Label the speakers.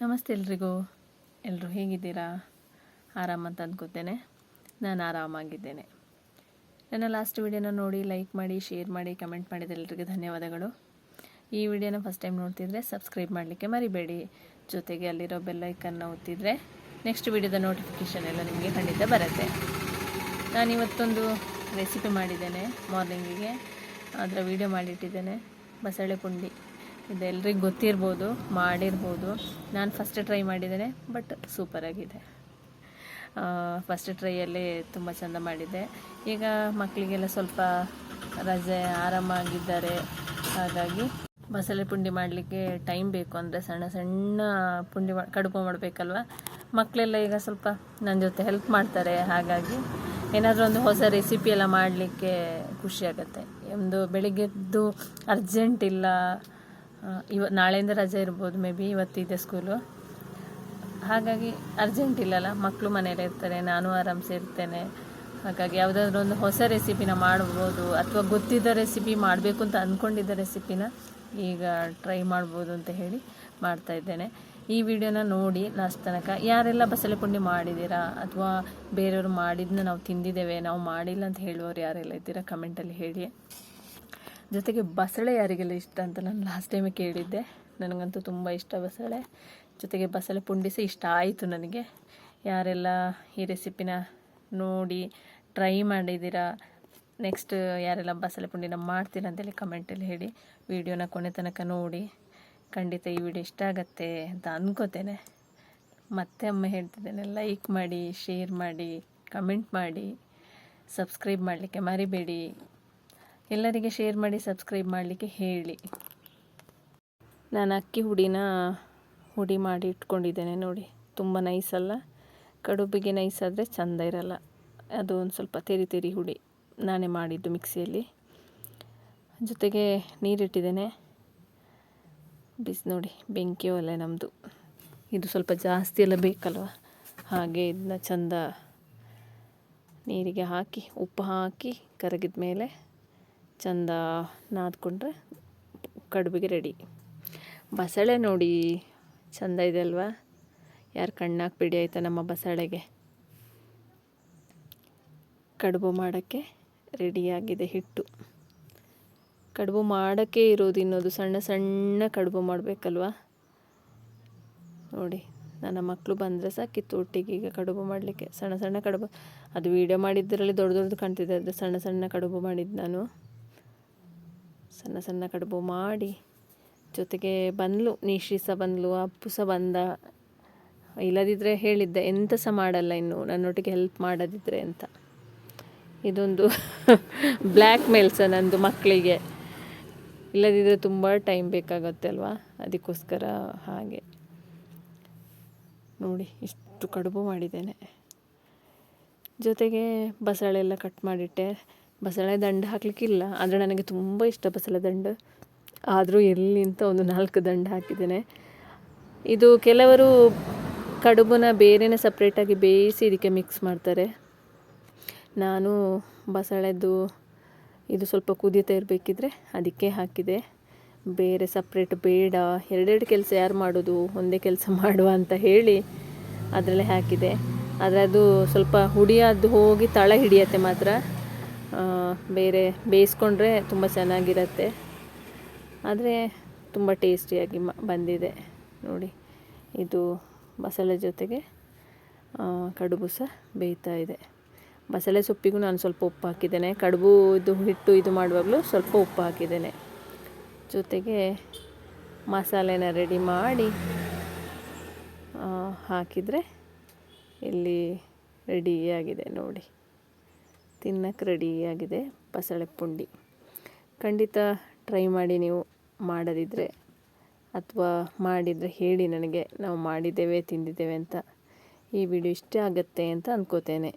Speaker 1: ನಮಸ್ತೆ ಎಲ್ರಿಗೂ. ಎಲ್ಲರೂ ಹೇಗಿದ್ದೀರಾ? ಆರಾಮಂತ ಅಂದ್ಕೋತೇನೆ. ನಾನು ಆರಾಮಾಗಿದ್ದೇನೆ. ನನ್ನ ಲಾಸ್ಟ್ ವಿಡಿಯೋನ ನೋಡಿ ಲೈಕ್ ಮಾಡಿ, ಶೇರ್ ಮಾಡಿ, ಕಮೆಂಟ್ ಮಾಡಿದ ಎಲ್ಲರಿಗೆ ಧನ್ಯವಾದಗಳು. ಈ ವಿಡಿಯೋನ ಫಸ್ಟ್ ಟೈಮ್ ನೋಡ್ತಿದ್ರೆ ಸಬ್ಸ್ಕ್ರೈಬ್ ಮಾಡಲಿಕ್ಕೆ ಮರಿಬೇಡಿ. ಜೊತೆಗೆ ಅಲ್ಲಿರೋ ಬೆಲ್ ಐಕನ್ನ ಒತ್ತಿದರೆ ನೆಕ್ಸ್ಟ್ ವಿಡಿಯೋದ ನೋಟಿಫಿಕೇಷನ್ ಎಲ್ಲ ನಿಮಗೆ ಖಂಡಿತ ಬರುತ್ತೆ. ನಾನಿವತ್ತೊಂದು ರೆಸಿಪಿ ಮಾಡಿದ್ದೇನೆ. ಮಾರ್ನಿಂಗಿಗೆ ಅದರ ವಿಡಿಯೋ ಮಾಡಿಟ್ಟಿದ್ದೇನೆ. ಬಸಳೆ ಪುಂಡಿ. ಇದು ಎಲ್ರಿಗೂ ಗೊತ್ತಿರ್ಬೋದು, ಮಾಡಿರ್ಬೋದು. ನಾನು ಫಸ್ಟ್ ಟ್ರೈ ಮಾಡಿದ್ದೇನೆ, ಬಟ್ ಸೂಪರಾಗಿದೆ. ಫಸ್ಟ್ ಟ್ರೈಯಲ್ಲಿ ತುಂಬ ಚೆಂದ ಮಾಡಿದ್ದೆ. ಈಗ ಮಕ್ಕಳಿಗೆಲ್ಲ ಸ್ವಲ್ಪ ರಜೆ, ಆರಾಮಾಗಿದ್ದಾರೆ. ಹಾಗಾಗಿ ಬಸಳೆ ಪುಂಡಿ ಮಾಡಲಿಕ್ಕೆ ಟೈಮ್ ಬೇಕು. ಅಂದರೆ ಸಣ್ಣ ಸಣ್ಣ ಪುಂಡಿ ಕಡುಬು ಮಾಡಬೇಕಲ್ವ. ಮಕ್ಕಳೆಲ್ಲ ಈಗ ಸ್ವಲ್ಪ ನನ್ನ ಜೊತೆ ಹೆಲ್ಪ್ ಮಾಡ್ತಾರೆ. ಹಾಗಾಗಿ ಏನಾದರೂ ಒಂದು ಹೊಸ ರೆಸಿಪಿ ಎಲ್ಲ ಮಾಡಲಿಕ್ಕೆ ಖುಷಿಯಾಗತ್ತೆ. ಒಂದು ಬೆಳಿಗ್ಗೆದ್ದು ಅರ್ಜೆಂಟ್ ಇಲ್ಲ, ನಾಳೆಯಿಂದ ರಜೆ ಇರ್ಬೋದು, ಮೇ ಬಿ ಇವತ್ತಿದೆ ಸ್ಕೂಲು. ಹಾಗಾಗಿ ಅರ್ಜೆಂಟ್ ಇಲ್ಲಲ್ಲ, ಮಕ್ಕಳು ಮನೇಲಿ ಇರ್ತಾರೆ, ನಾನು ಆರಾಮ್ಸೆ ಇರ್ತೇನೆ. ಹಾಗಾಗಿ ಯಾವುದಾದ್ರೂ ಒಂದು ಹೊಸ ರೆಸಿಪಿನ ಮಾಡ್ಬೋದು, ಅಥವಾ ಗೊತ್ತಿದ್ದ ರೆಸಿಪಿ ಮಾಡಬೇಕು ಅಂತ ಅಂದ್ಕೊಂಡಿದ್ದ ರೆಸಿಪಿನ ಈಗ ಟ್ರೈ ಮಾಡ್ಬೋದು ಅಂತ ಹೇಳಿ ಮಾಡ್ತಾಯಿದ್ದೇನೆ. ಈ ವಿಡಿಯೋನ ನೋಡಿ ಲಾಸ್ಟ್ ತನಕ. ಯಾರೆಲ್ಲ ಬಸಳೆ ಪುಂಡಿ ಮಾಡಿದ್ದೀರಾ, ಅಥವಾ ಬೇರೆಯವರು ಮಾಡಿದ್ದನ್ನ ನಾವು ತಿಂದಿದ್ದೇವೆ, ನಾವು ಮಾಡಿಲ್ಲ ಅಂತ ಹೇಳುವವರು ಯಾರೆಲ್ಲ ಇದ್ದೀರಾ ಕಮೆಂಟಲ್ಲಿ ಹೇಳಿ. ಜೊತೆಗೆ ಬಸಳೆ ಯಾರಿಗೆಲ್ಲ ಇಷ್ಟ ಅಂತ ನಾನು ಲಾಸ್ಟ್ ಟೈಮೇ ಕೇಳಿದ್ದೆ. ನನಗಂತೂ ತುಂಬ ಇಷ್ಟ ಬಸಳೆ. ಜೊತೆಗೆ ಬಸಳೆ ಪುಂಡಿ ಸಹ ಇಷ್ಟ ಆಯಿತು ನನಗೆ. ಯಾರೆಲ್ಲ ಈ ರೆಸಿಪಿನ ನೋಡಿ ಟ್ರೈ ಮಾಡಿದ್ದೀರಾ, ನೆಕ್ಸ್ಟ್ ಯಾರೆಲ್ಲ ಬಸಳೆ ಪುಂಡಿನ ಮಾಡ್ತೀರಾ ಅಂತೇಳಿ ಕಮೆಂಟಲ್ಲಿ ಹೇಳಿ. ವಿಡಿಯೋನ ಕೊನೆ ತನಕ ನೋಡಿ. ಖಂಡಿತ ಈ ವಿಡಿಯೋ ಇಷ್ಟ ಆಗತ್ತೆ ಅಂತ ಅಂದ್ಕೋತೇನೆ. ಮತ್ತೆ ಒಮ್ಮೆ ಹೇಳ್ತಿದ್ದೇನೆ, ಲೈಕ್ ಮಾಡಿ, ಶೇರ್ ಮಾಡಿ, ಕಮೆಂಟ್ ಮಾಡಿ, ಸಬ್ಸ್ಕ್ರೈಬ್ ಮಾಡಲಿಕ್ಕೆ ಮರಿಬೇಡಿ. ಎಲ್ಲರಿಗೆ ಶೇರ್ ಮಾಡಿ, ಸಬ್ಸ್ಕ್ರೈಬ್ ಮಾಡಲಿಕ್ಕೆ ಹೇಳಿ. ನಾನು ಅಕ್ಕಿ ಹುಡಿ ಮಾಡಿ ಇಟ್ಕೊಂಡಿದ್ದೇನೆ ನೋಡಿ. ತುಂಬ ನೈಸಲ್ಲ, ಕಡುಬಿಗೆ ನೈಸಾದರೆ ಚೆಂದ ಇರಲ್ಲ. ಅದು ಒಂದು ಸ್ವಲ್ಪ ತೆರಿ ಹುಡಿ ನಾನೇ ಮಾಡಿದ್ದು ಮಿಕ್ಸಿಯಲ್ಲಿ. ಜೊತೆಗೆ ನೀರಿಟ್ಟಿದ್ದೇನೆ. ನೋಡಿ, ಬೆಂಕಿ ಒಲೆ ನಮ್ಮದು. ಇದು ಸ್ವಲ್ಪ ಜಾಸ್ತಿ ಎಲ್ಲ ಬೇಕಲ್ವ, ಹಾಗೆ ಇದನ್ನ ಚೆಂದ ನೀರಿಗೆ ಹಾಕಿ, ಉಪ್ಪು ಹಾಕಿ ಕರಗಿದ ಮೇಲೆ ಚೆಂದ ನಾದ್ಕೊಂಡ್ರೆ ಕಡುಬಿಗೆ ರೆಡಿ. ಬಸಳೆ ನೋಡಿ ಚೆಂದ ಇದೆ ಅಲ್ವಾ? ಯಾರು ಕಣ್ಣಾಕ್ಬಿಡಿ ಆಯಿತಾ ನಮ್ಮ ಬಸಳೆಗೆ. ಕಡುಬು ಮಾಡೋಕ್ಕೆ ರೆಡಿಯಾಗಿದೆ ಹಿಟ್ಟು. ಕಡುಬು ಮಾಡೋಕ್ಕೆ ಇರೋದು ಇನ್ನೊಂದು, ಸಣ್ಣ ಸಣ್ಣ ಕಡುಬು ಮಾಡಬೇಕಲ್ವ. ನೋಡಿ, ನನ್ನ ಮಕ್ಕಳು ಬಂದರೆ ಸಹ ಕಿತ್ತೊಟ್ಟಿಗೆ ಈಗ ಕಡುಬು ಮಾಡಲಿಕ್ಕೆ ಸಣ್ಣ ಸಣ್ಣ ಕಡುಬು. ಅದು ವೀಡಿಯೋ ಮಾಡಿದ್ದರಲ್ಲಿ ದೊಡ್ಡ ದೊಡ್ಡದು ಕಾಣ್ತಿದೆ, ಅದು ಸಣ್ಣ ಸಣ್ಣ ಕಡುಬು ಮಾಡಿದ್ದು ನಾನು. ಸಣ್ಣ ಸಣ್ಣ ಕಡುಬು ಮಾಡಿ, ಜೊತೆಗೆ ಬಂದ್ಲು ನೀಶಿ ಸಹ ಬಂದ್ಲು, ಅಪ್ಪು ಸಹ ಬಂದ. ಇಲ್ಲದಿದ್ದರೆ ಹೇಳಿದ್ದೆ ಎಂತ ಸಹ ಮಾಡಲ್ಲ ಇನ್ನು ನನ್ನೊಟ್ಟಿಗೆ ಹೆಲ್ಪ್ ಮಾಡೋದಿದ್ರೆ ಅಂತ. ಇದೊಂದು ಬ್ಲ್ಯಾಕ್ ಮೇಲ್ ಸಹ ನಂದು ಮಕ್ಕಳಿಗೆ. ಇಲ್ಲದಿದ್ದರೆ ತುಂಬ ಟೈಮ್ ಬೇಕಾಗುತ್ತೆ ಅಲ್ವಾ, ಅದಕ್ಕೋಸ್ಕರ ಹಾಗೆ. ನೋಡಿ, ಇಷ್ಟು ಕಡುಬು ಮಾಡಿದ್ದೇನೆ. ಜೊತೆಗೆ ಬಸಳೆ ಎಲ್ಲ ಕಟ್ ಮಾಡಿಟ್ಟೆ. ಬಸಳೆ ದಂಡು ಹಾಕಲಿಕ್ಕಿಲ್ಲ, ಆದರೆ ನನಗೆ ತುಂಬ ಇಷ್ಟ ಬಸಳೆ ದಂಡು. ಆದರೂ ಎಲ್ಲಿ ಅಂತ ಒಂದು 4 ದಂಡು ಹಾಕಿದ್ದೇನೆ. ಇದು ಕೆಲವರು ಕಡುಬನ್ನ ಬೇರೆಯೇ ಸಪ್ರೇಟಾಗಿ ಬೇಯಿಸಿ ಇದಕ್ಕೆ ಮಿಕ್ಸ್ ಮಾಡ್ತಾರೆ. ನಾನು ಬಸಳೆದು ಇದು ಸ್ವಲ್ಪ ಕುದೀತಾ ಇರಬೇಕಿದ್ರೆ ಅದಕ್ಕೆ ಹಾಕಿದೆ. ಬೇರೆ ಸಪ್ರೇಟ್ ಬೇಡ, ಎರಡೆರಡು ಕೆಲಸ ಯಾರು ಮಾಡೋದು, ಒಂದೇ ಕೆಲಸ ಮಾಡುವ ಅಂತ ಹೇಳಿ ಅದರಲ್ಲೇ ಹಾಕಿದೆ. ಆದರೆ ಅದು ಸ್ವಲ್ಪ ಹುಡಿಯಾದ್ದು ಹೋಗಿ ತಳ ಹಿಡಿಯತ್ತೆ ಮಾತ್ರ. ಬೇರೆ ಬೇಯಿಸ್ಕೊಂಡ್ರೆ ತುಂಬ ಚೆನ್ನಾಗಿರುತ್ತೆ, ಆದರೆ ತುಂಬ ಟೇಸ್ಟಿಯಾಗಿ ಬಂದಿದೆ ನೋಡಿ. ಇದು ಬಸಳೆ ಜೊತೆಗೆ ಕಡುಬು ಸಹ ಬೇಯ್ತಾ ಇದೆ. ಬಸಳೆ ಸೊಪ್ಪಿಗೂ ನಾನು ಸ್ವಲ್ಪ ಉಪ್ಪು ಹಾಕಿದ್ದೇನೆ. ಕಡುಬು ಇದು ಹಿಟ್ಟು ಇದು ಮಾಡುವಾಗಲೂ ಸ್ವಲ್ಪ ಉಪ್ಪು ಹಾಕಿದ್ದೇನೆ. ಜೊತೆಗೆ ಮಸಾಲೆನ ರೆಡಿ ಮಾಡಿ ಹಾಕಿದರೆ ಇಲ್ಲಿ ರೆಡಿಯಾಗಿದೆ ನೋಡಿ. ತಿನ್ನಕ್ಕೆ ರೆಡಿಯಾಗಿದೆ ಬಸಳೆ ಪುಂಡಿ. ಖಂಡಿತ ಟ್ರೈ ಮಾಡಿ ನೀವು ಮಾಡದಿದ್ದರೆ, ಅಥವಾ ಮಾಡಿದರೆ ಹೇಳಿ ನನಗೆ, ನಾವು ಮಾಡಿದ್ದೇವೆ ತಿಂದಿದ್ದೇವೆ ಅಂತ. ಈ ವಿಡಿಯೋ ಇಷ್ಟ ಆಗುತ್ತೆ ಅಂತ ಅಂದ್ಕೋತೇನೆ.